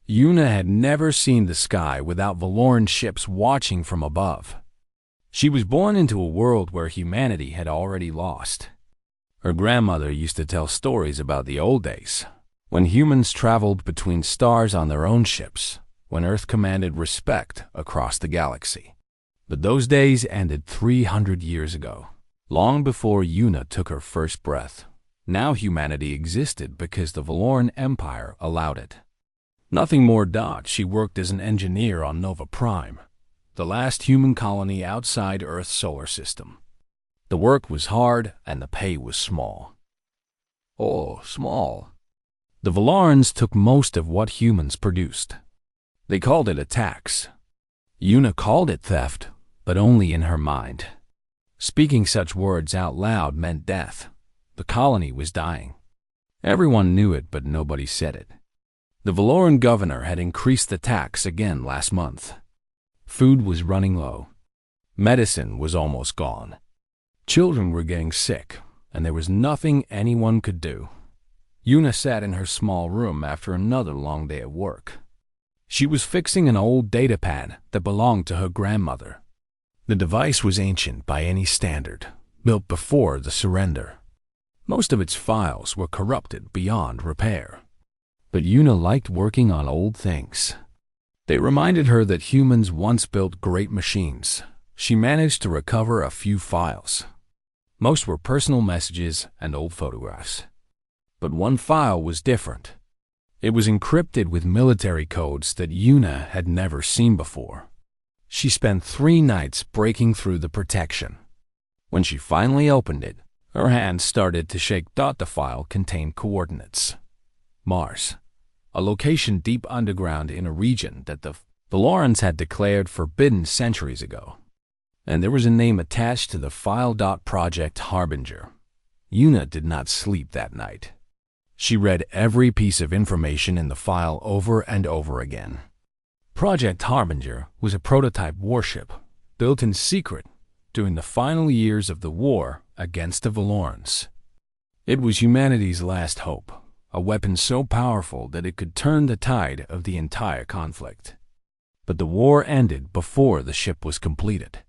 Yuna had never seen the sky without Valoran ships watching from above. She was born into a world where humanity had already lost. Her grandmother used to tell stories about the old days, when humans traveled between stars on their own ships, when Earth commanded respect across the galaxy. But those days ended 300 years ago, long before Yuna took her first breath. Now humanity existed because the Valoran Empire allowed it. Nothing more. She worked as an engineer on Nova Prime, the last human colony outside Earth's solar system. The work was hard and the pay was small. Oh, small. The Valarans took most of what humans produced. They called it a tax. Yuna called it theft, but only in her mind. Speaking such words out loud meant death. The colony was dying. Everyone knew it, but nobody said it. The Valoran governor had increased the tax again last month. Food was running low. Medicine was almost gone. Children were getting sick, and there was nothing anyone could do. Yuna sat in her small room after another long day at work. She was fixing an old datapad that belonged to her grandmother. The device was ancient by any standard, built before the surrender. Most of its files were corrupted beyond repair. But Yuna liked working on old things. They reminded her that humans once built great machines. She managed to recover a few files. Most were personal messages and old photographs. But one file was different. It was encrypted with military codes that Yuna had never seen before. She spent 3 nights breaking through the protection. When she finally opened it, her hands started to shake. The file contained coordinates. Mars, a location deep underground in a region that the Valarans had declared forbidden centuries ago. And there was a name attached to the file. Project Harbinger. Yuna did not sleep that night. She read every piece of information in the file over and over again. Project Harbinger was a prototype warship built in secret during the final years of the war against the Valarans. It was humanity's last hope, a weapon so powerful that it could turn the tide of the entire conflict. But the war ended before the ship was completed.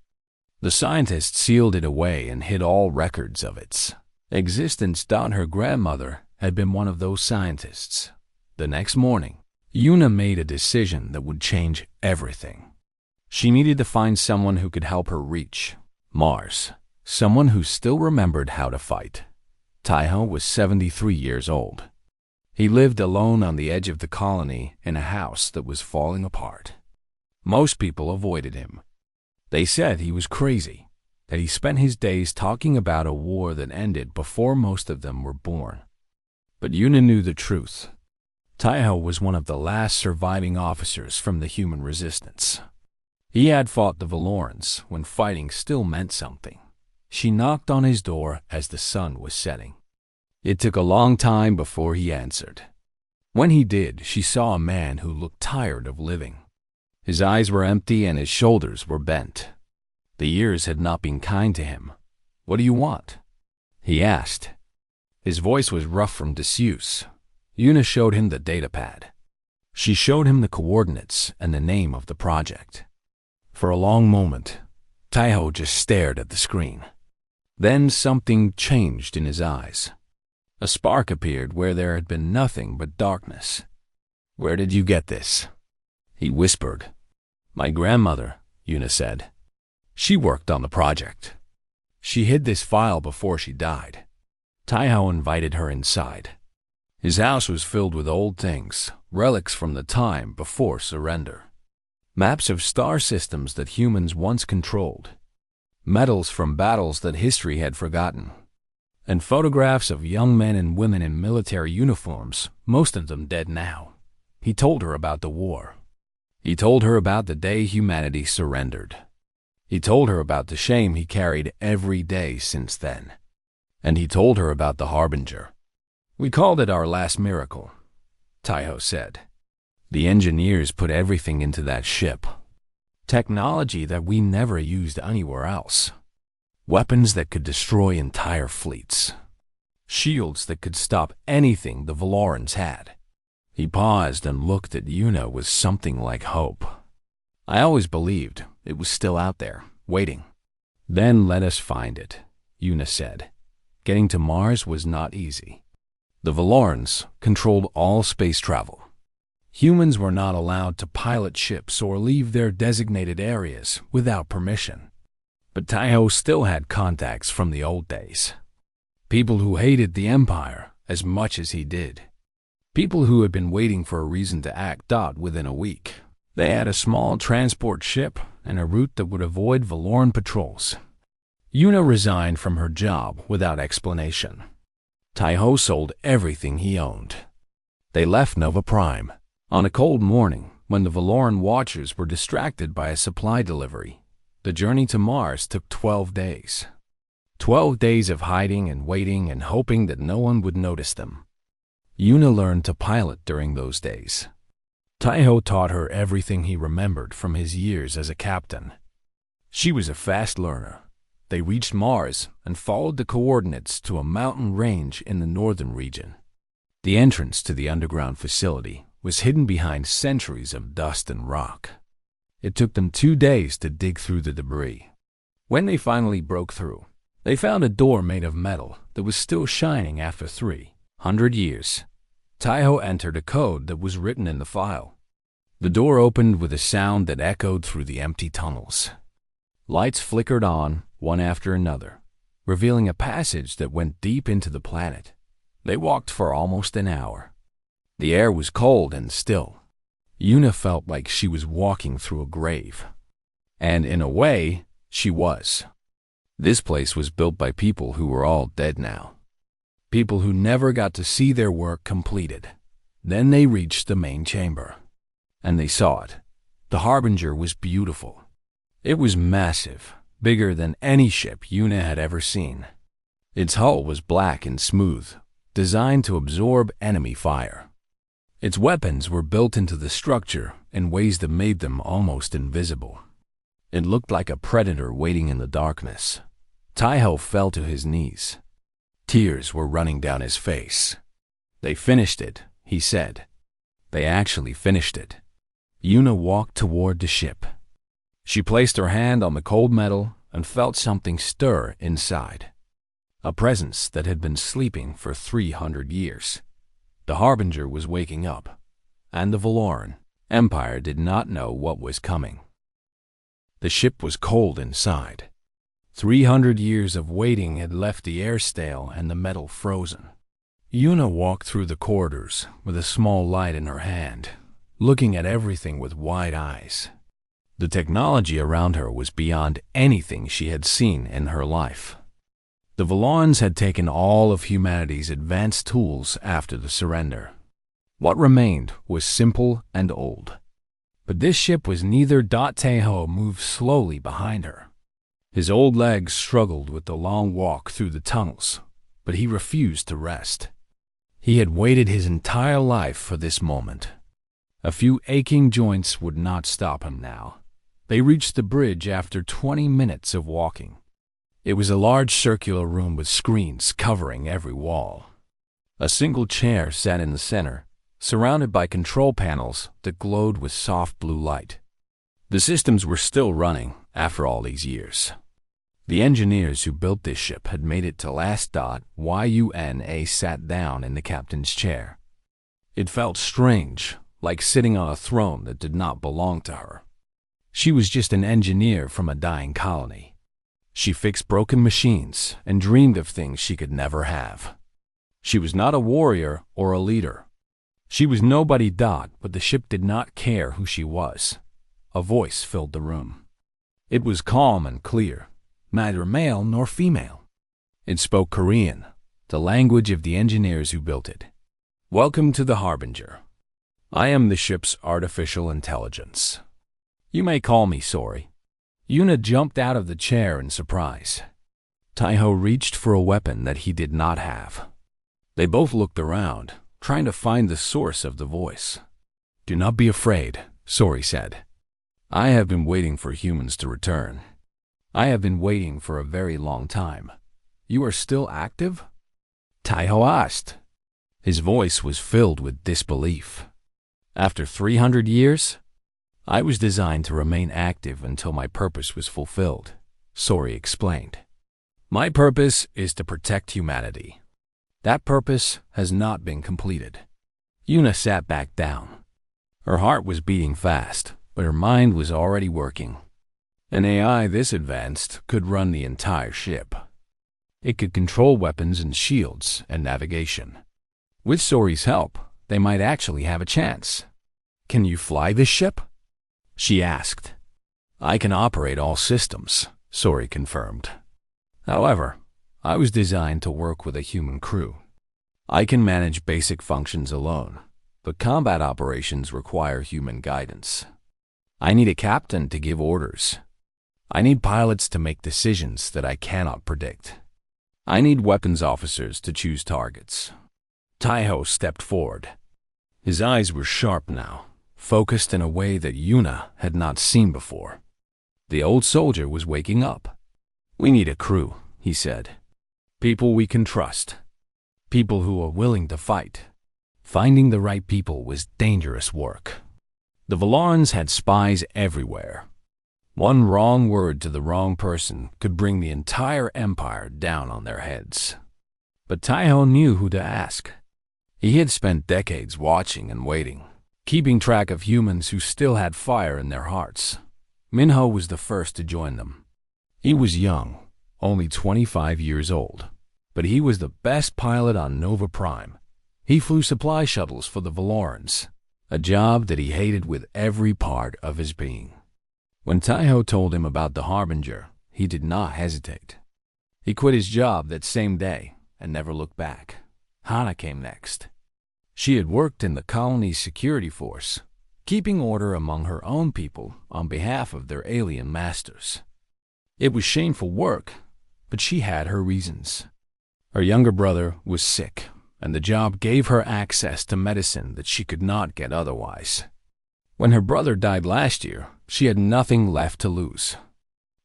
The scientists sealed it away and hid all records of its existence. Her grandmother had been one of those scientists. The next morning, Yuna made a decision that would change everything. She needed to find someone who could help her reach Mars, someone who still remembered how to fight. Taiho was 73 years old. He lived alone on the edge of the colony in a house that was falling apart. Most people avoided him. They said he was crazy, that he spent his days talking about a war that ended before most of them were born. But Yuna knew the truth. Taiho was one of the last surviving officers from the human resistance. He had fought the Valarans when fighting still meant something. She knocked on his door as the sun was setting. It took a long time before he answered. When he did, she saw a man who looked tired of living. His eyes were empty and his shoulders were bent. The years had not been kind to him. "What do you want?" he asked. His voice was rough from disuse. Yuna showed him the datapad. She showed him the coordinates and the name of the project. For a long moment, Taiho just stared at the screen. Then something changed in his eyes. A spark appeared where there had been nothing but darkness. "Where did you get this?" he whispered. "My grandmother," Yuna said. "She worked on the project. She hid this file before she died." Taiho invited her inside. His house was filled with old things, relics from the time before surrender. Maps of star systems that humans once controlled. Medals from battles that history had forgotten. And photographs of young men and women in military uniforms, most of them dead now. He told her about the war. He told her about the day humanity surrendered. He told her about the shame he carried every day since then. And he told her about the Harbinger. "We called it our last miracle," Taiho said. "The engineers put everything into that ship. Technology that we never used anywhere else. Weapons that could destroy entire fleets. Shields that could stop anything the Valarans had." He paused and looked at Yuna with something like hope. I always believed it was still out there, waiting. Then let us find it, Yuna said. Getting to Mars was not easy. The Valorans controlled all space travel. Humans were not allowed to pilot ships or leave their designated areas without permission. But Taiho still had contacts from the old days. People who hated the Empire as much as he did. People who had been waiting for a reason to act. Within a week, they had a small transport ship and a route that would avoid Valoran patrols. Yuna resigned from her job without explanation. Taiho sold everything he owned. They left Nova Prime. On a cold morning, when the Valoran watchers were distracted by a supply delivery, the journey to Mars took 12 days. 12 days of hiding and waiting and hoping that no one would notice them. Yuna learned to pilot during those days. Taiho taught her everything he remembered from his years as a captain. She was a fast learner. They reached Mars and followed the coordinates to a mountain range in the northern region. The entrance to the underground facility was hidden behind centuries of dust and rock. It took them 2 days to dig through the debris. When they finally broke through, they found a door made of metal that was still shining after 300 years. Taiho entered a code that was written in the file. The door opened with a sound that echoed through the empty tunnels. Lights flickered on, one after another, revealing a passage that went deep into the planet. They walked for almost an hour. The air was cold and still. Yuna felt like she was walking through a grave. And in a way, she was. This place was built by people who were all dead now. People who never got to see their work completed. Then they reached the main chamber. And they saw it. The Harbinger was beautiful. It was massive, bigger than any ship Yuna had ever seen. Its hull was black and smooth, designed to absorb enemy fire. Its weapons were built into the structure in ways that made them almost invisible. It looked like a predator waiting in the darkness. Taiho fell to his knees. Tears were running down his face. They finished it, he said. They actually finished it. Yuna walked toward the ship. She placed her hand on the cold metal and felt something stir inside. A presence that had been sleeping for 300 years. The Harbinger was waking up, and the Valoran Empire did not know what was coming. The ship was cold inside. 300 years of waiting had left the air stale and the metal frozen. Yuna walked through the corridors with a small light in her hand, looking at everything with wide eyes. The technology around her was beyond anything she had seen in her life. The Valorans had taken all of humanity's advanced tools after the surrender. What remained was simple and old. But this ship was neither. Taiho moved slowly behind her. His old legs struggled with the long walk through the tunnels, but he refused to rest. He had waited his entire life for this moment. A few aching joints would not stop him now. They reached the bridge after 20 minutes of walking. It was a large circular room with screens covering every wall. A single chair sat in the center, surrounded by control panels that glowed with soft blue light. The systems were still running after all these years. The engineers who built this ship had made it to last. Yuna sat down in the captain's chair. It felt strange, like sitting on a throne that did not belong to her. She was just an engineer from a dying colony. She fixed broken machines and dreamed of things she could never have. She was not a warrior or a leader. She was nobody. But the ship did not care who she was. A voice filled the room. It was calm and clear, neither male nor female. It spoke Korean, the language of the engineers who built it. Welcome to the Harbinger. I am the ship's artificial intelligence. You may call me Sori. Yuna jumped out of the chair in surprise. Taiho reached for a weapon that he did not have. They both looked around, trying to find the source of the voice. Do not be afraid, Sori said. I have been waiting for humans to return. I have been waiting for a very long time. You are still active? Taiho asked. His voice was filled with disbelief. After 300 years, I was designed to remain active until my purpose was fulfilled, Story explained. My purpose is to protect humanity. That purpose has not been completed. Yuna sat back down. Her heart was beating fast, but her mind was already working. An AI this advanced could run the entire ship. It could control weapons and shields and navigation. With Story's help, they might actually have a chance. Can you fly this ship? She asked. I can operate all systems, Story confirmed. However, I was designed to work with a human crew. I can manage basic functions alone, but combat operations require human guidance. I need a captain to give orders. I need pilots to make decisions that I cannot predict. I need weapons officers to choose targets. Taiho stepped forward. His eyes were sharp now, focused in a way that Yuna had not seen before. The old soldier was waking up. We need a crew, he said. People we can trust. People who are willing to fight. Finding the right people was dangerous work. The Valorans had spies everywhere. One wrong word to the wrong person could bring the entire empire down on their heads. But Taiho knew who to ask. He had spent decades watching and waiting, keeping track of humans who still had fire in their hearts. Minho was the first to join them. He was young, only 25 years old, but he was the best pilot on Nova Prime. He flew supply shuttles for the Valorans, a job that he hated with every part of his being. When Taiho told him about the Harbinger, he did not hesitate. He quit his job that same day and never looked back. Hana came next. She had worked in the colony's security force, keeping order among her own people on behalf of their alien masters. It was shameful work, but she had her reasons. Her younger brother was sick, and the job gave her access to medicine that she could not get otherwise. When her brother died last year, she had nothing left to lose.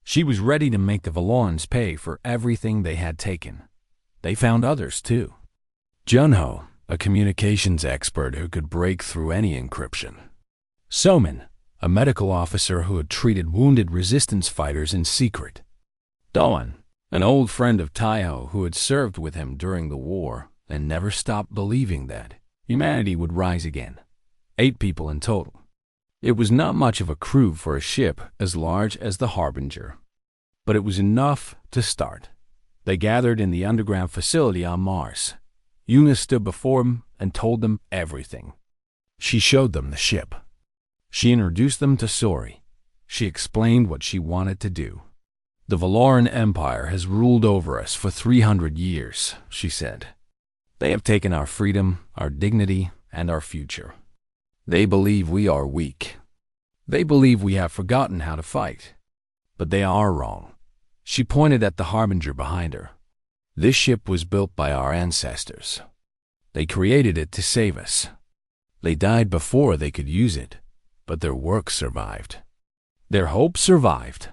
She was ready to make the Valorans pay for everything they had taken. They found others, too. Junho, a communications expert who could break through any encryption. Somin, a medical officer who had treated wounded resistance fighters in secret. Doan, an old friend of Taiho who had served with him during the war and never stopped believing that humanity would rise again. 8 people in total. It was not much of a crew for a ship as large as the Harbinger, but it was enough to start. They gathered in the underground facility on Mars. Yuna stood before them and told them everything. She showed them the ship. She introduced them to Story. She explained what she wanted to do. The Valoran Empire has ruled over us for 300 years, she said. They have taken our freedom, our dignity, and our future. They believe we are weak. They believe we have forgotten how to fight. But they are wrong. She pointed at the Harbinger behind her. This ship was built by our ancestors. They created it to save us. They died before they could use it, but their work survived. Their hope survived.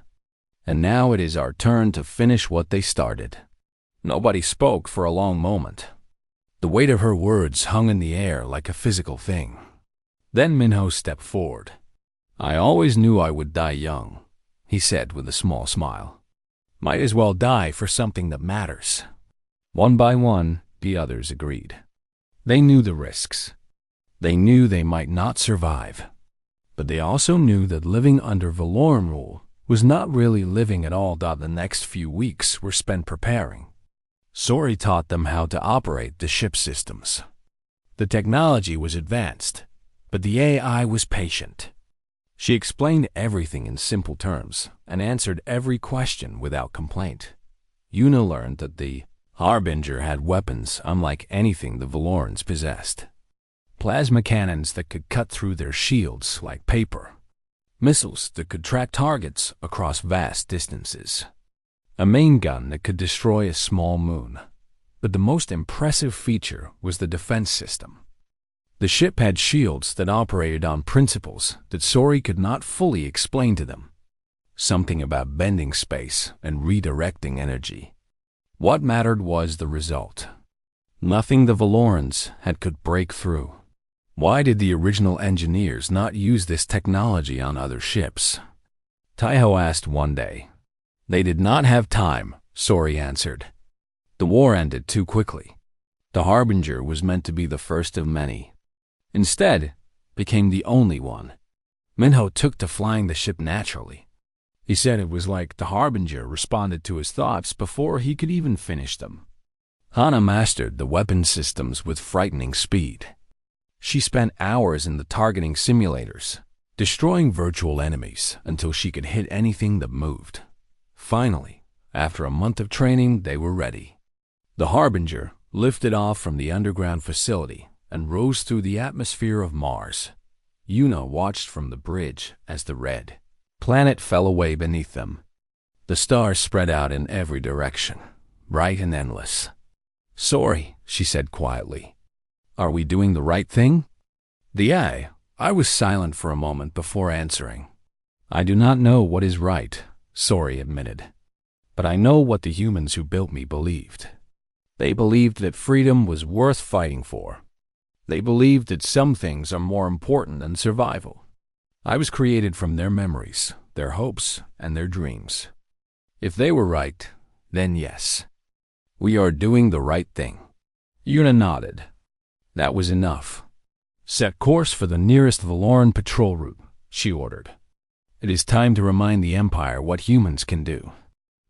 And now it is our turn to finish what they started. Nobody spoke for a long moment. The weight of her words hung in the air like a physical thing. Then Minho stepped forward. I always knew I would die young, he said with a small smile. Might as well die for something that matters. One by one, the others agreed. They knew the risks. They knew they might not survive. But they also knew that living under Valoran rule was not really living at all. The next few weeks were spent preparing. Story taught them how to operate the ship systems. The technology was advanced, but the AI was patient. She explained everything in simple terms and answered every question without complaint. Yuna learned that the Harbinger had weapons unlike anything the Valorans possessed. Plasma cannons that could cut through their shields like paper. Missiles that could track targets across vast distances. A main gun that could destroy a small moon. But the most impressive feature was the defense system. The ship had shields that operated on principles that Story could not fully explain to them. Something about bending space and redirecting energy. What mattered was the result. Nothing the Valorans had could break through. Why did the original engineers not use this technology on other ships? Taiho asked one day. They did not have time, Sori answered. The war ended too quickly. The Harbinger was meant to be the first of many. Instead, became the only one. Minho took to flying the ship naturally. He said it was like the Harbinger responded to his thoughts before he could even finish them. Hana mastered the weapon systems with frightening speed. She spent hours in the targeting simulators, destroying virtual enemies until she could hit anything that moved. Finally, after a month of training, they were ready. The Harbinger lifted off from the underground facility and rose through the atmosphere of Mars. Yuna watched from the bridge as the red planet fell away beneath them. The stars spread out in every direction, bright and endless. Sorry, she said quietly. Are we doing the right thing? I was silent for a moment before answering. I do not know what is right, Sori admitted. But I know what the humans who built me believed. They believed that freedom was worth fighting for. They believed that some things are more important than survival. I was created from their memories, their hopes, and their dreams. If they were right, then yes. We are doing the right thing. Yuna nodded. That was enough. Set course for the nearest Valoran patrol route, she ordered. It is time to remind the Empire what humans can do.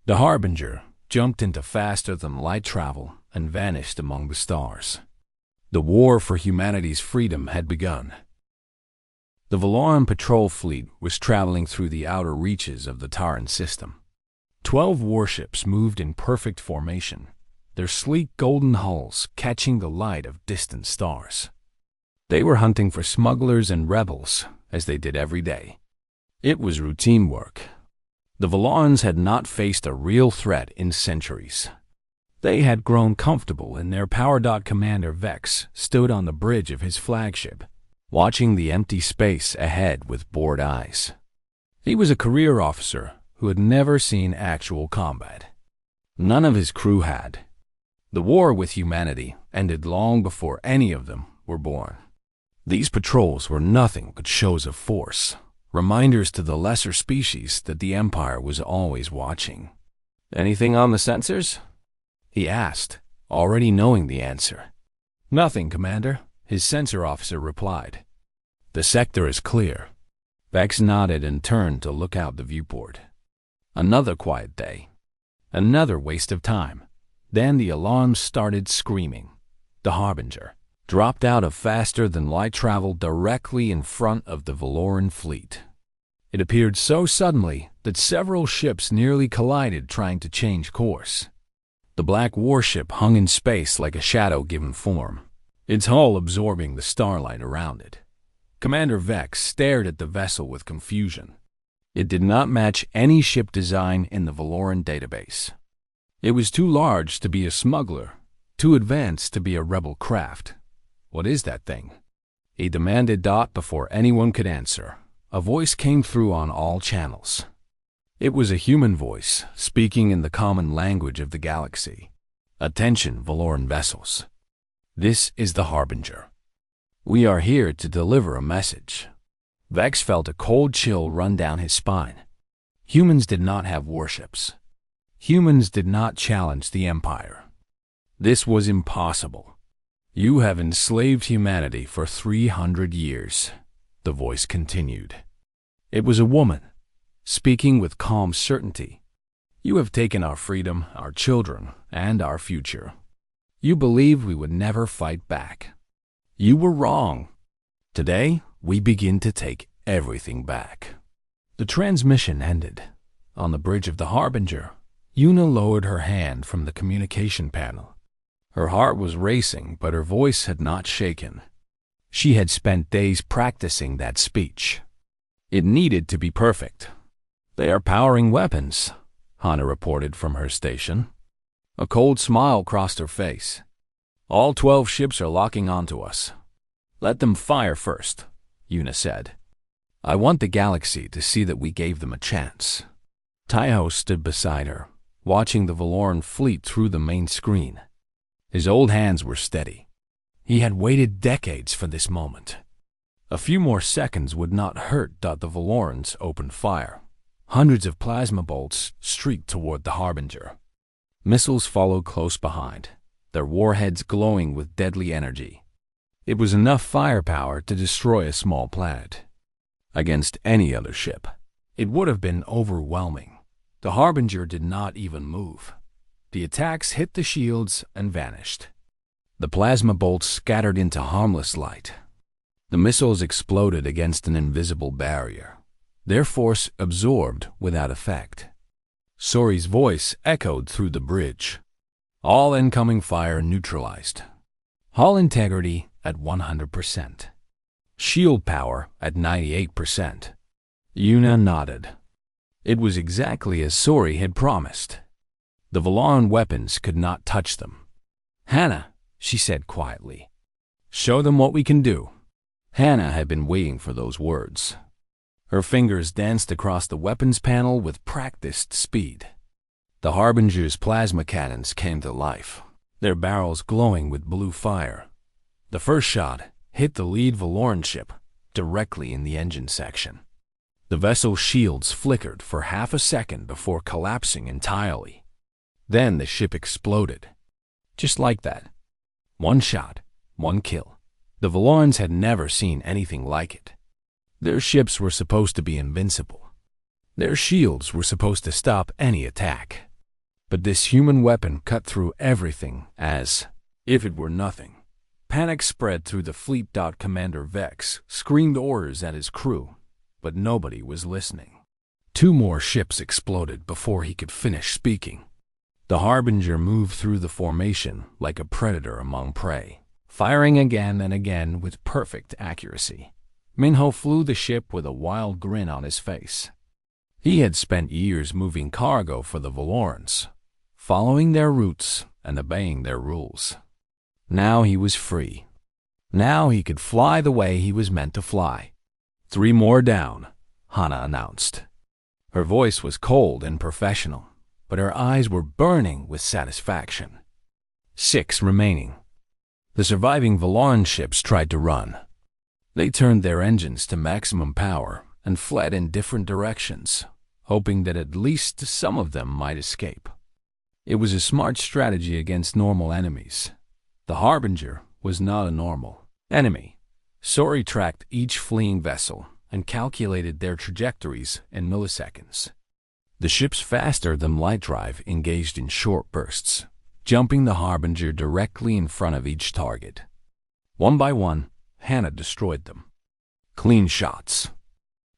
The Harbinger jumped into faster-than-light travel and vanished among the stars. The war for humanity's freedom had begun. The Valoran patrol fleet was traveling through the outer reaches of the Taran system. 12 warships moved in perfect formation, their sleek golden hulls catching the light of distant stars. They were hunting for smugglers and rebels, as they did every day. It was routine work. The Valorans had not faced a real threat in centuries. They had grown comfortable, and their Power Dot Commander Vex stood on the bridge of his flagship, watching the empty space ahead with bored eyes. He was a career officer who had never seen actual combat. None of his crew had. The war with humanity ended long before any of them were born. These patrols were nothing but shows of force, reminders to the lesser species that the Empire was always watching. "Anything on the sensors?" he asked, already knowing the answer. "Nothing, Commander," his sensor officer replied. "The sector is clear." Vex nodded and turned to look out the viewport. Another quiet day. Another waste of time. Then the alarms started screaming. The Harbinger dropped out of faster-than-light travel directly in front of the Valoran fleet. It appeared so suddenly that several ships nearly collided trying to change course. The black warship hung in space like a shadow given form, its hull absorbing the starlight around it. Commander Vex stared at the vessel with confusion. It did not match any ship design in the Valoran database. It was too large to be a smuggler, too advanced to be a rebel craft. "What is that thing?" he demanded before anyone could answer. A voice came through on all channels. It was a human voice, speaking in the common language of the galaxy. "Attention, Valoran vessels. This is the Harbinger. We are here to deliver a message." Vex felt a cold chill run down his spine. Humans did not have warships. Humans did not challenge the Empire. This was impossible. "You have enslaved humanity for 300 years, the voice continued. It was a woman, speaking with calm certainty. "You have taken our freedom, our children, and our future. You believed we would never fight back. You were wrong. Today, we begin to take everything back." The transmission ended. On the bridge of the Harbinger, Yuna lowered her hand from the communication panel. Her heart was racing, but her voice had not shaken. She had spent days practicing that speech. It needed to be perfect. "They are powering weapons," Hana reported from her station. A cold smile crossed her face. "All 12 ships are locking onto us." "Let them fire first," Yuna said. "I want the galaxy to see that we gave them a chance." Taiho stood beside her, watching the Valoran fleet through the main screen. His old hands were steady. He had waited decades for this moment. A few more seconds would not hurt. The Valorans opened fire. Hundreds of plasma bolts streaked toward the Harbinger. Missiles followed close behind, their warheads glowing with deadly energy. It was enough firepower to destroy a small planet. Against any other ship, it would have been overwhelming. The Harbinger did not even move. The attacks hit the shields and vanished. The plasma bolts scattered into harmless light. The missiles exploded against an invisible barrier, their force absorbed without effect. Sori's voice echoed through the bridge. All incoming fire neutralized. Hull integrity at 100%. Shield power at 98%. Yuna nodded. It was exactly as Sori had promised. The Valoran weapons could not touch them. "Hannah," she said quietly, "show them what we can do." Hannah had been waiting for those words. Her fingers danced across the weapons panel with practiced speed. The Harbinger's plasma cannons came to life, their barrels glowing with blue fire. The first shot hit the lead Valoran ship directly in the engine section. The vessel's shields flickered for half a second before collapsing entirely. Then the ship exploded. Just like that. One shot, one kill. The Valorans had never seen anything like it. Their ships were supposed to be invincible. Their shields were supposed to stop any attack. But this human weapon cut through everything as if it were nothing. Panic spread through the fleet. Commander Vex screamed orders at his crew, but nobody was listening. 2 more ships exploded before he could finish speaking. The Harbinger moved through the formation like a predator among prey, firing again and again with perfect accuracy. Minho flew the ship with a wild grin on his face. He had spent years moving cargo for the Valorans, following their routes and obeying their rules. Now he was free. Now he could fly the way he was meant to fly. 3 more down, Hannah announced. Her voice was cold and professional, but her eyes were burning with satisfaction. 6 remaining. The surviving Valoran ships tried to run. They turned their engines to maximum power and fled in different directions, hoping that at least some of them might escape. It was a smart strategy against normal enemies. The Harbinger was not a normal enemy. Sori tracked each fleeing vessel and calculated their trajectories in milliseconds. The ships faster than light drive engaged in short bursts, jumping the Harbinger directly in front of each target. One by one, Hannah destroyed them. Clean shots.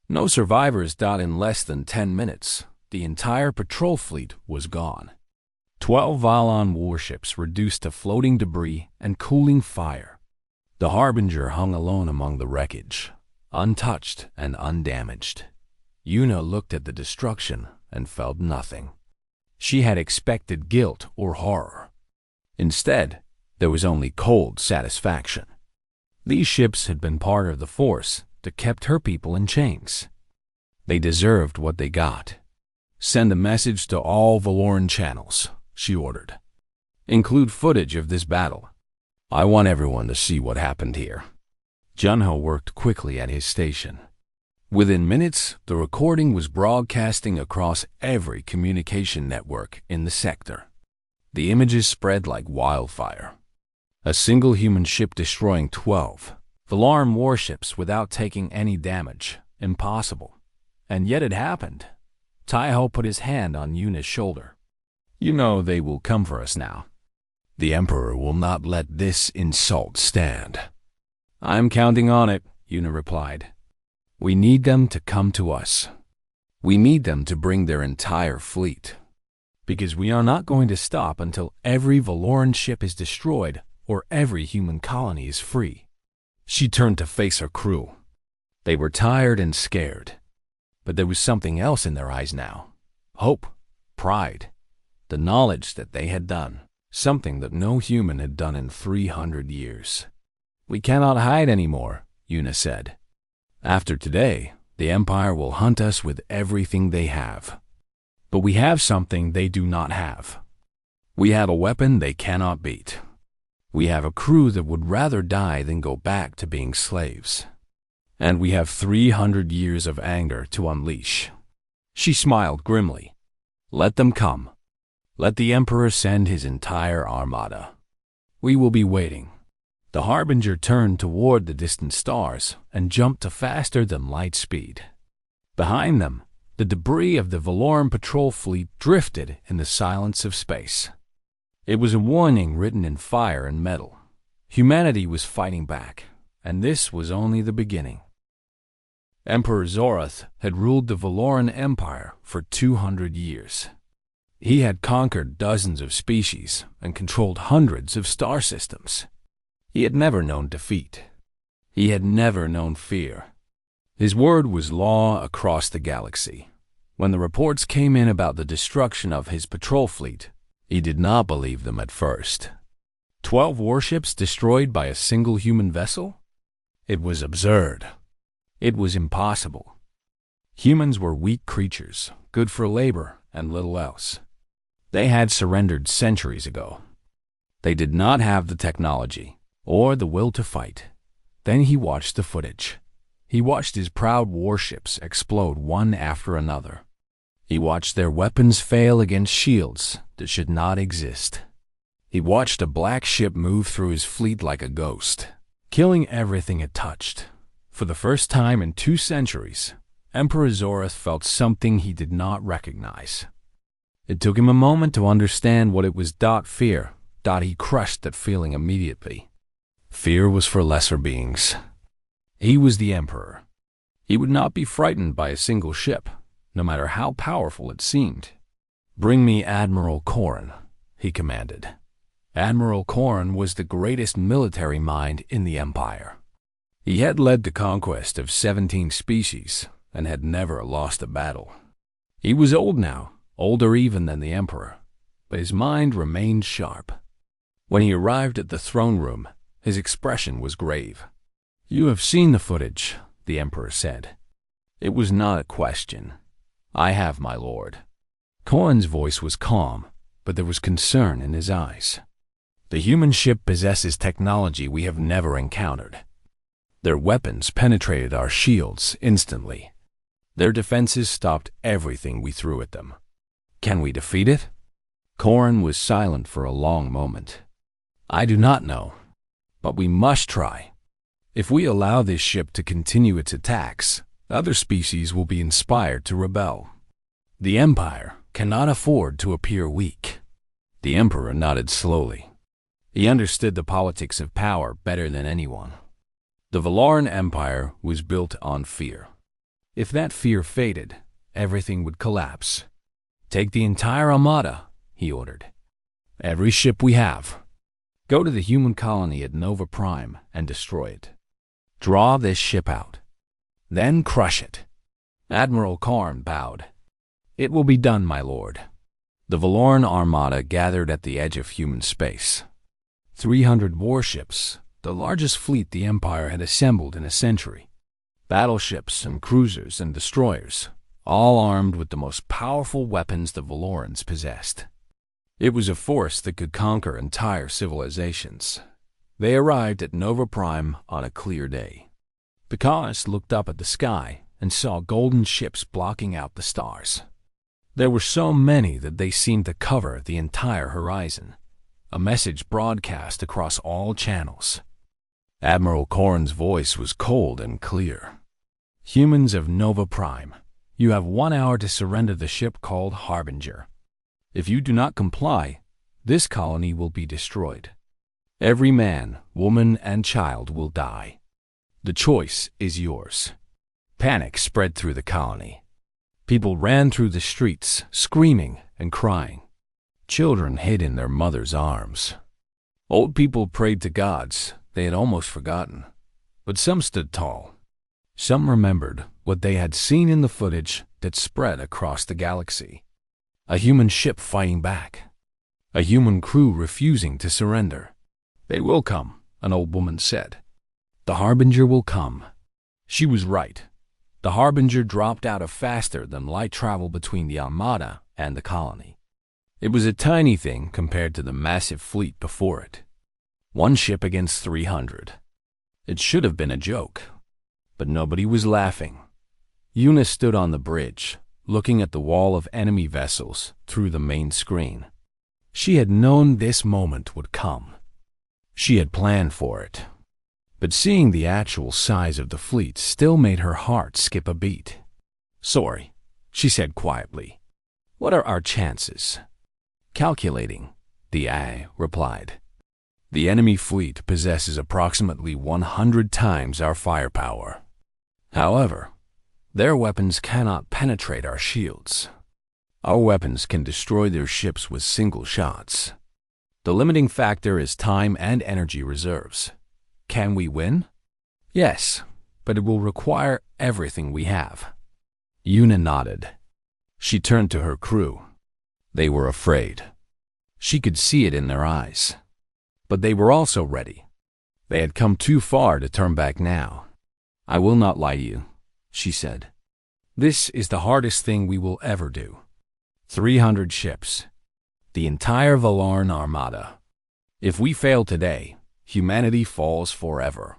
No survivors. In less than 10 minutes, the entire patrol fleet was gone. 12 Valoran warships reduced to floating debris and cooling fire. The Harbinger hung alone among the wreckage, untouched and undamaged. Yuna looked at the destruction and felt nothing. She had expected guilt or horror. Instead, there was only cold satisfaction. These ships had been part of the force that kept her people in chains. They deserved what they got. "Send a message to all Valoran channels," she ordered. "Include footage of this battle. I want everyone to see what happened here." Junho worked quickly at his station. Within minutes, the recording was broadcasting across every communication network in the sector. The images spread like wildfire. A single human ship destroying 12 Valoran warships without taking any damage. Impossible. And yet it happened. Taiho put his hand on Yuna's shoulder. "You know they will come for us now. The Emperor will not let this insult stand." "I'm counting on it," Yuna replied. "We need them to come to us. We need them to bring their entire fleet. Because we are not going to stop until every Valoran ship is destroyed or every human colony is free." She turned to face her crew. They were tired and scared. But there was something else in their eyes now. Hope, pride, the knowledge that they had done something that no human had done in 300 years. "We cannot hide anymore," Yuna said. "After today, the Empire will hunt us with everything they have. But we have something they do not have. We have a weapon they cannot beat. We have a crew that would rather die than go back to being slaves. And we have 300 years of anger to unleash." She smiled grimly. "Let them come. Let the Emperor send his entire armada. We will be waiting." The Harbinger turned toward the distant stars and jumped to faster than light speed. Behind them, the debris of the Valoran patrol fleet drifted in the silence of space. It was a warning written in fire and metal. Humanity was fighting back, and this was only the beginning. Emperor Zorath had ruled the Valoran Empire for 200 years. He had conquered dozens of species and controlled hundreds of star systems. He had never known defeat. He had never known fear. His word was law across the galaxy. When the reports came in about the destruction of his patrol fleet, he did not believe them at first. 12 warships destroyed by a single human vessel? It was absurd. It was impossible. Humans were weak creatures, good for labor and little else. They had surrendered centuries ago. They did not have the technology or the will to fight. Then he watched the footage. He watched his proud warships explode one after another. He watched their weapons fail against shields that should not exist. He watched a black ship move through his fleet like a ghost, killing everything it touched. For the first time in 2 centuries, Emperor Zorath felt something he did not recognize. It took him a moment to understand what it was. Fear. He crushed that feeling immediately. Fear was for lesser beings. He was the Emperor. He would not be frightened by a single ship, no matter how powerful it seemed. "Bring me Admiral Corrin," he commanded. Admiral Corrin was the greatest military mind in the Empire. He had led the conquest of 17 species and had never lost a battle. He was old now, older even than the Emperor, but his mind remained sharp. When he arrived at the throne room, his expression was grave. "You have seen the footage," the Emperor said. It was not a question. "I have, my lord." Corrin's voice was calm, but there was concern in his eyes. "The human ship possesses technology we have never encountered. Their weapons penetrated our shields instantly. Their defenses stopped everything we threw at them. Can we defeat it?" Corrin was silent for a long moment. "I do not know, but we must try. If we allow this ship to continue its attacks, other species will be inspired to rebel. The Empire cannot afford to appear weak." The Emperor nodded slowly. He understood the politics of power better than anyone. The Valoran Empire was built on fear. If that fear faded, everything would collapse. "Take the entire armada," he ordered. "Every ship we have. Go to the human colony at Nova Prime and destroy it. Draw this ship out. Then crush it." Admiral Corrin bowed. "It will be done, my lord." The Valoran armada gathered at the edge of human space. 300 warships, the largest fleet the Empire had assembled in a century. Battleships and cruisers and destroyers, all armed with the most powerful weapons the Valorans possessed. It was a force that could conquer entire civilizations. They arrived at Nova Prime on a clear day. The colonists looked up at the sky and saw golden ships blocking out the stars. There were so many that they seemed to cover the entire horizon. A message broadcast across all channels. Admiral Corrin's voice was cold and clear. "Humans of Nova Prime, you have 1 hour to surrender the ship called Harbinger. If you do not comply, this colony will be destroyed. Every man, woman, and child will die. The choice is yours." Panic spread through the colony. People ran through the streets, screaming and crying. Children hid in their mothers' arms. Old people prayed to gods they had almost forgotten, but some stood tall. Some remembered what they had seen in the footage that spread across the galaxy. A human ship fighting back. A human crew refusing to surrender. "They will come," an old woman said. "The Harbinger will come." She was right. The Harbinger dropped out of faster than light travel between the Armada and the colony. It was a tiny thing compared to the massive fleet before it. One ship against 300. It should have been a joke, but nobody was laughing. Una stood on the bridge, looking at the wall of enemy vessels through the main screen. She had known this moment would come. She had planned for it. But seeing the actual size of the fleet still made her heart skip a beat. "Sorry," she said quietly. "What are our chances?" "Calculating," the AI replied. "The enemy fleet possesses approximately 100 times our firepower. However, their weapons cannot penetrate our shields. Our weapons can destroy their ships with single shots. The limiting factor is time and energy reserves. Can we win? Yes, but it will require everything we have." Una nodded. She turned to her crew. They were afraid. She could see it in their eyes. But they were also ready. They had come too far to turn back now. "I will not lie to you," she said. "This is the hardest thing we will ever do. 300 ships. The entire Valoran armada. If we fail today, humanity falls forever."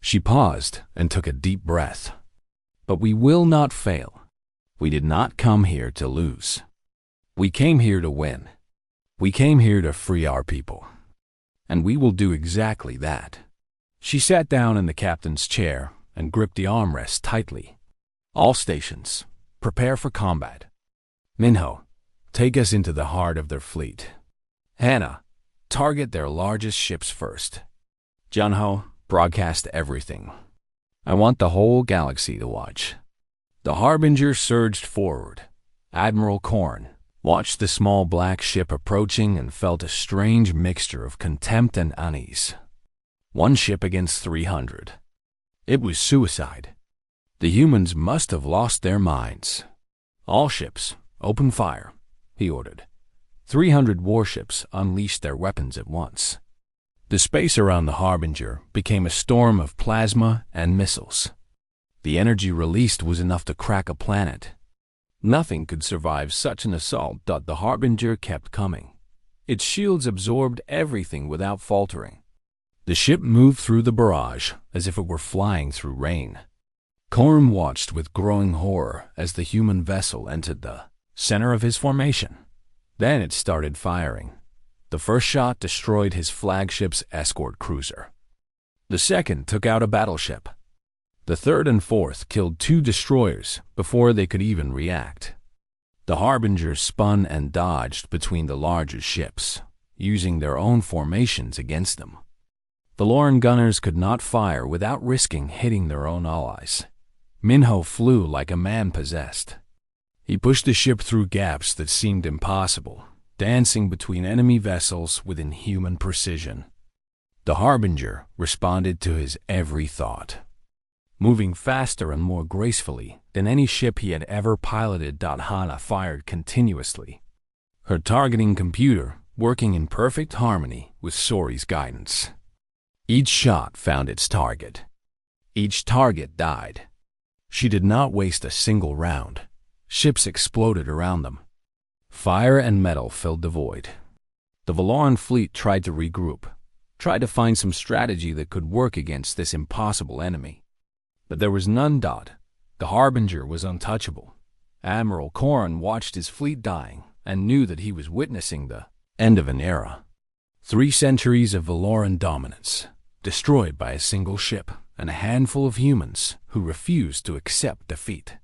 She paused and took a deep breath. "But we will not fail. We did not come here to lose. We came here to win. We came here to free our people. And we will do exactly that." She sat down in the captain's chair and gripped the armrest tightly. "All stations, prepare for combat. Minho, take us into the heart of their fleet. Hannah, target their largest ships first. Junho, broadcast everything. I want the whole galaxy to watch." The Harbinger surged forward. Admiral Korn watched the small black ship approaching and felt a strange mixture of contempt and unease. One ship against 300. It was suicide. The humans must have lost their minds. "All ships, open fire," he ordered. 300 warships unleashed their weapons at once. The space around the Harbinger became a storm of plasma and missiles. The energy released was enough to crack a planet. Nothing could survive such an assault. The Harbinger kept coming. Its shields absorbed everything without faltering. The ship moved through the barrage as if it were flying through rain. Korn watched with growing horror as the human vessel entered the center of his formation. Then it started firing. The first shot destroyed his flagship's escort cruiser. The second took out a battleship. The third and fourth killed 2 destroyers before they could even react. The Harbinger spun and dodged between the larger ships, using their own formations against them. The Valoran gunners could not fire without risking hitting their own allies. Minho flew like a man possessed. He pushed the ship through gaps that seemed impossible, dancing between enemy vessels with inhuman precision. The Harbinger responded to his every thought, moving faster and more gracefully than any ship he had ever piloted. Hannah fired continuously, her targeting computer working in perfect harmony with Sori's guidance. Each shot found its target. Each target died. She did not waste a single round. Ships exploded around them. Fire and metal filled the void. The Valoran fleet tried to regroup, tried to find some strategy that could work against this impossible enemy. But there was none. The Harbinger was untouchable. Admiral Korn watched his fleet dying and knew that he was witnessing the end of an era. 3 centuries of Valoran dominance, destroyed by a single ship and a handful of humans who refused to accept defeat.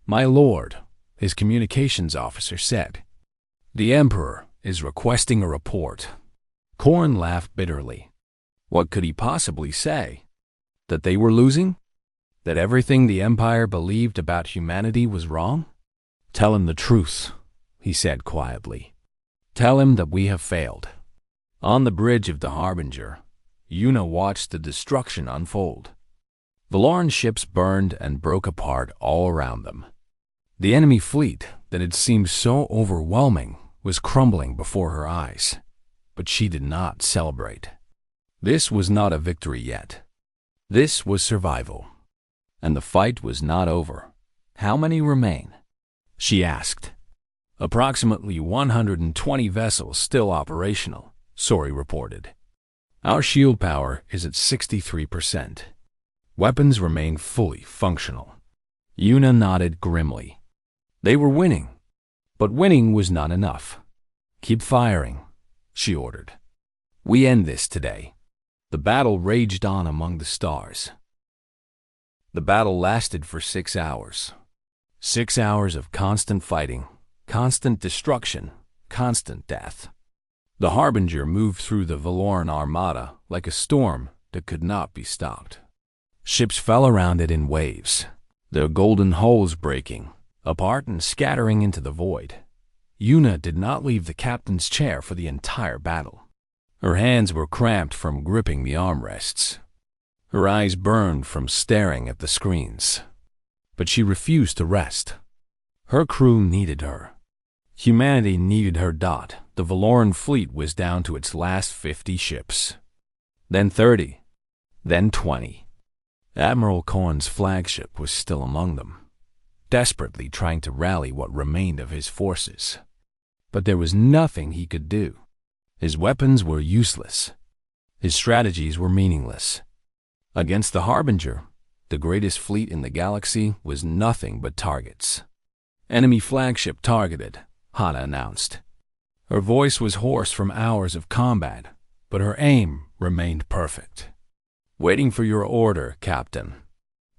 "My lord," his communications officer said, "the Emperor is requesting a report." Korn laughed bitterly. What could he possibly say? That they were losing? That everything the Empire believed about humanity was wrong? "Tell him the truth," he said quietly. "Tell him that we have failed." On the bridge of the Harbinger, Una watched the destruction unfold. Valoran ships burned and broke apart all around them. The enemy fleet that had seemed so overwhelming was crumbling before her eyes, but she did not celebrate. This was not a victory yet. This was survival. And the fight was not over. "How many remain?" she asked. "Approximately 120 vessels still operational," Sori reported. Our shield power is at 63%. Weapons remain fully functional. Yuna nodded grimly. They were winning. But winning was not enough. Keep firing, she ordered. We end this today. The battle raged on among the stars. The battle lasted for 6 hours. 6 hours of constant fighting, constant destruction, constant death. The Harbinger moved through the Valoran armada like a storm that could not be stopped. Ships fell around it in waves, their golden hulls breaking apart and scattering into the void. Yuna did not leave the captain's chair for the entire battle. Her hands were cramped from gripping the armrests. Her eyes burned from staring at the screens. But she refused to rest. Her crew needed her. Humanity needed her. The Valoran fleet was down to its last 50 ships. Then 30. Then 20. Admiral Korn's flagship was still among them, desperately trying to rally what remained of his forces. But there was nothing he could do. His weapons were useless. His strategies were meaningless. Against the Harbinger, the greatest fleet in the galaxy, was nothing but targets. Enemy flagship targeted, Hana announced. Her voice was hoarse from hours of combat, but her aim remained perfect. Waiting for your order, Captain.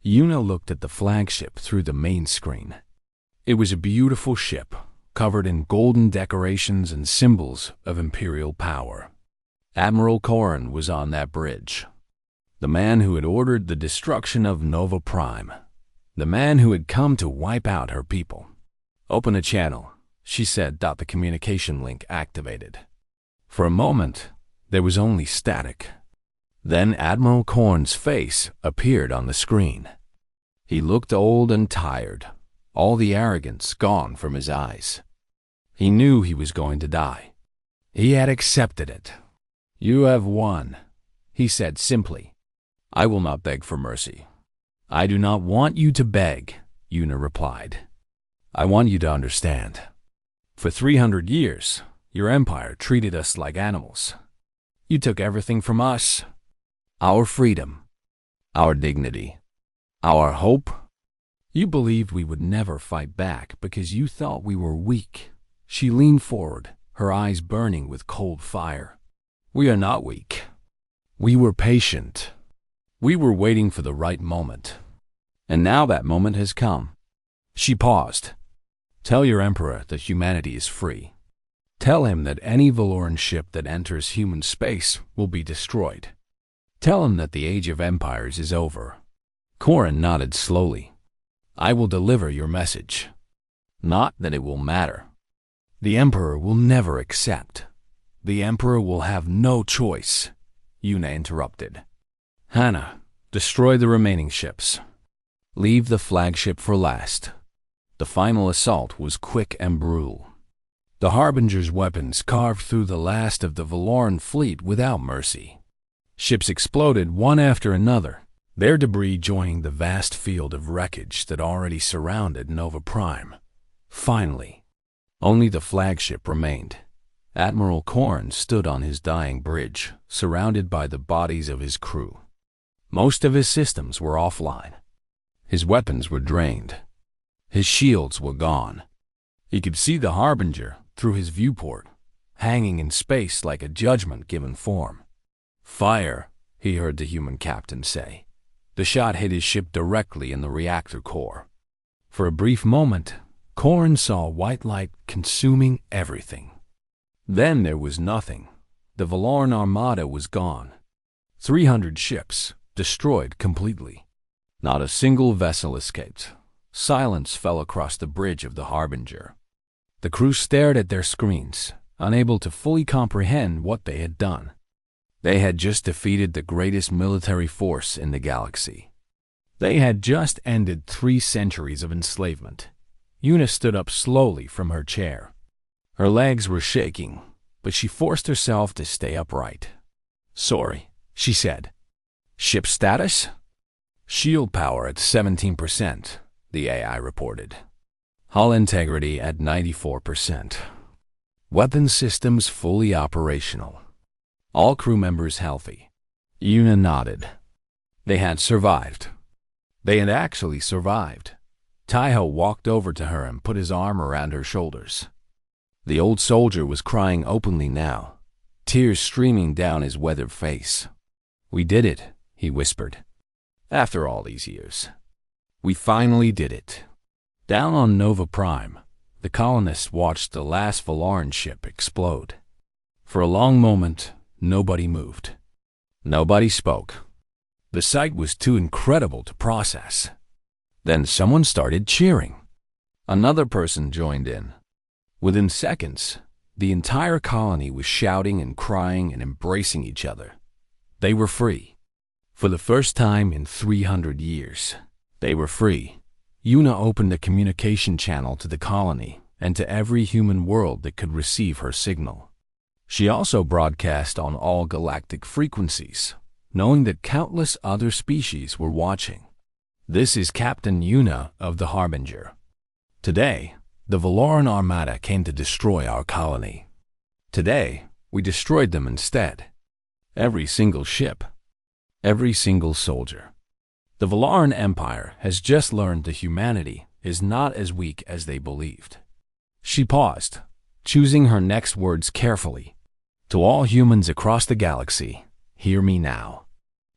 Yuna looked at the flagship through the main screen. It was a beautiful ship, covered in golden decorations and symbols of imperial power. Admiral Korn was on that bridge. The man who had ordered the destruction of Nova Prime. The man who had come to wipe out her people. Open a channel, she said. The communication link activated. For a moment, there was only static. Then Admiral Korn's face appeared on the screen. He looked old and tired, all the arrogance gone from his eyes. He knew he was going to die. He had accepted it. You have won, he said simply. I will not beg for mercy. I do not want you to beg, Yuna replied. I want you to understand. For 300 years, your empire treated us like animals. You took everything from us. Our freedom, our dignity, our hope. You believed we would never fight back because you thought we were weak. She leaned forward, her eyes burning with cold fire. We are not weak. We were patient. We were waiting for the right moment. And now that moment has come. She paused. Tell your emperor that humanity is free. Tell him that any Valoran ship that enters human space will be destroyed. Tell him that the age of empires is over. Korn nodded slowly. I will deliver your message. Not that it will matter. The emperor will never accept. The emperor will have no choice, Yuna interrupted. Hana, destroy the remaining ships. Leave the flagship for last. The final assault was quick and brutal. The Harbinger's weapons carved through the last of the Valoran fleet without mercy. Ships exploded one after another, their debris joining the vast field of wreckage that already surrounded Nova Prime. Finally, only the flagship remained. Admiral Korn stood on his dying bridge, surrounded by the bodies of his crew. Most of his systems were offline. His weapons were drained. His shields were gone. He could see the Harbinger through his viewport, hanging in space like a judgment-given form. Fire, he heard the human captain say. The shot hit his ship directly in the reactor core. For a brief moment, Korn saw white light consuming everything. Then there was nothing. The Valoran armada was gone. 300 ships, destroyed completely. Not a single vessel escaped. Silence fell across the bridge of the Harbinger. The crew stared at their screens, unable to fully comprehend what they had done. They had just defeated the greatest military force in the galaxy. They had just ended 3 centuries of enslavement. Yuna stood up slowly from her chair. Her legs were shaking, but she forced herself to stay upright. Sorry, she said. Ship status? Shield power at 17%, the AI reported. Hull integrity at 94%. Weapon systems fully operational. All crew members healthy. Yuna nodded. They had survived. They had actually survived. Taiho walked over to her and put his arm around her shoulders. The old soldier was crying openly now, tears streaming down his weathered face. "We did it," he whispered. "After all these years. We finally did it." Down on Nova Prime, the colonists watched the last Valaran ship explode. For a long moment, nobody moved. Nobody spoke. The sight was too incredible to process. Then someone started cheering. Another person joined in. Within seconds, the entire colony was shouting and crying and embracing each other. They were free. For the first time in 300 years, they were free. Yuna opened a communication channel to the colony and to every human world that could receive her signal. She also broadcast on all galactic frequencies, knowing that countless other species were watching. "This is Captain Yuna of the Harbinger. Today, the Valaran Armada came to destroy our colony. Today, we destroyed them instead. Every single ship. Every single soldier. The Valaran Empire has just learned that humanity is not as weak as they believed." She paused, choosing her next words carefully. "To all humans across the galaxy, hear me now.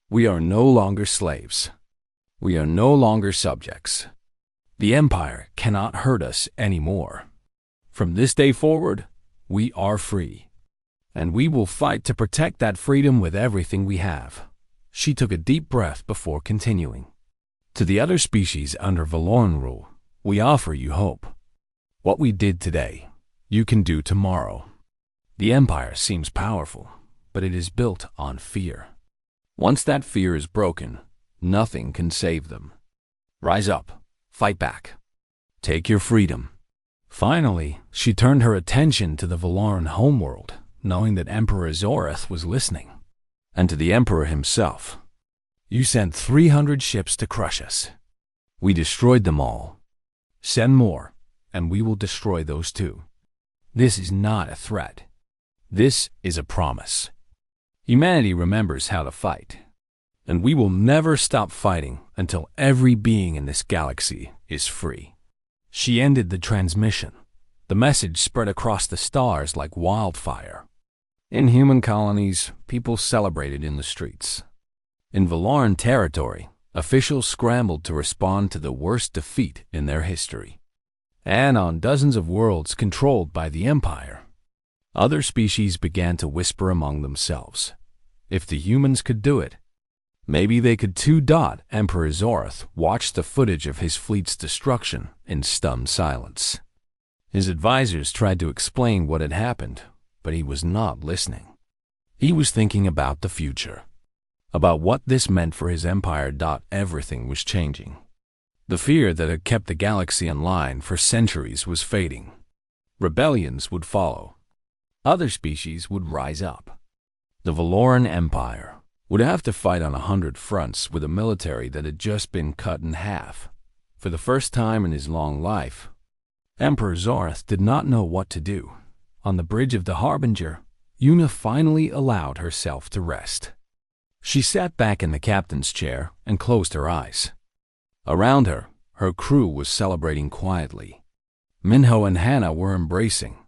We are no longer slaves. We are no longer subjects. The Empire cannot hurt us anymore. From this day forward, we are free. And we will fight to protect that freedom with everything we have." She took a deep breath before continuing. "To the other species under Valaran rule, we offer you hope. What we did today, you can do tomorrow. The Empire seems powerful, but it is built on fear. Once that fear is broken, nothing can save them. Rise up, fight back, take your freedom." Finally, she turned her attention to the Valaran homeworld, knowing that Emperor Zoreth was listening. And to the Emperor himself. "You sent 300 ships to crush us. We destroyed them all. Send more, and we will destroy those too. This is not a threat. This is a promise. Humanity remembers how to fight, and we will never stop fighting until every being in this galaxy is free." She ended the transmission. The message spread across the stars like wildfire. In human colonies, people celebrated in the streets. In Valaran territory, officials scrambled to respond to the worst defeat in their history. And on dozens of worlds controlled by the Empire, other species began to whisper among themselves. If the humans could do it, maybe they could too. Emperor Zoreth watched the footage of his fleet's destruction in stunned silence. His advisors tried to explain what had happened, but he was not listening. He was thinking about the future, about what this meant for his empire. Everything was changing. The fear that had kept the galaxy in line for centuries was fading. Rebellions would follow. Other species would rise up. The Valaran Empire would have to fight on 100 fronts with a military that had just been cut in half. For the first time in his long life, Emperor Zoreth did not know what to do. On the bridge of the Harbinger, Yuna finally allowed herself to rest. She sat back in the captain's chair and closed her eyes. Around her, her crew was celebrating quietly. Minho and Hannah were embracing.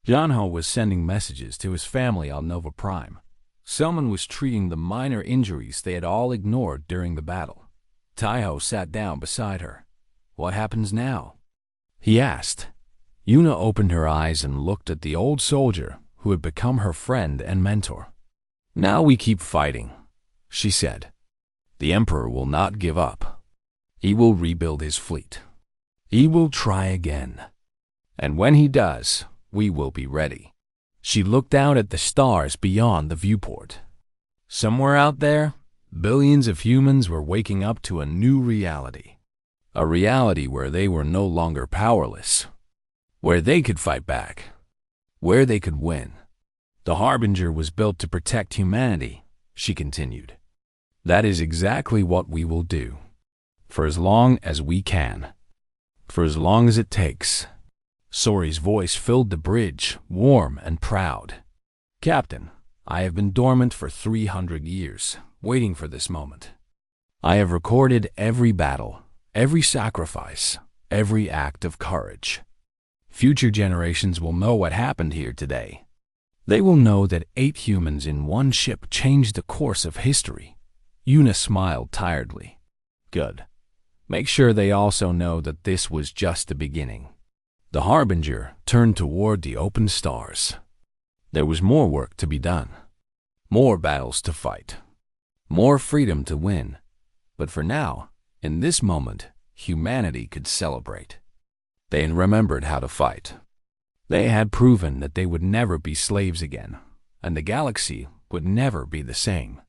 Janho was sending messages to his family on Nova Prime. Selman was treating the minor injuries they had all ignored during the battle. Taiho sat down beside her. "What happens now?" he asked. Yuna opened her eyes and looked at the old soldier who had become her friend and mentor. "Now we keep fighting," she said. "The Emperor will not give up. He will rebuild his fleet. He will try again. And when he does, we will be ready." She looked out at the stars beyond the viewport. Somewhere out there, billions of humans were waking up to a new reality. A reality where they were no longer powerless. Where they could fight back. Where they could win. "The Harbinger was built to protect humanity," she continued. "That is exactly what we will do. For as long as we can. For as long as it takes." Sori's voice filled the bridge, warm and proud. "Captain, I have been dormant for 300 years, waiting for this moment. I have recorded every battle, every sacrifice, every act of courage. Future generations will know what happened here today. They will know that 8 humans in one ship changed the course of history. Una smiled tiredly. Good. Make sure they also know that this was just the beginning. The Harbinger turned toward the open stars. There was more work to be done. More battles to fight. More freedom to win. But for now, in this moment, humanity could celebrate. They had remembered how to fight. They had proven that they would never be slaves again, and the galaxy would never be the same.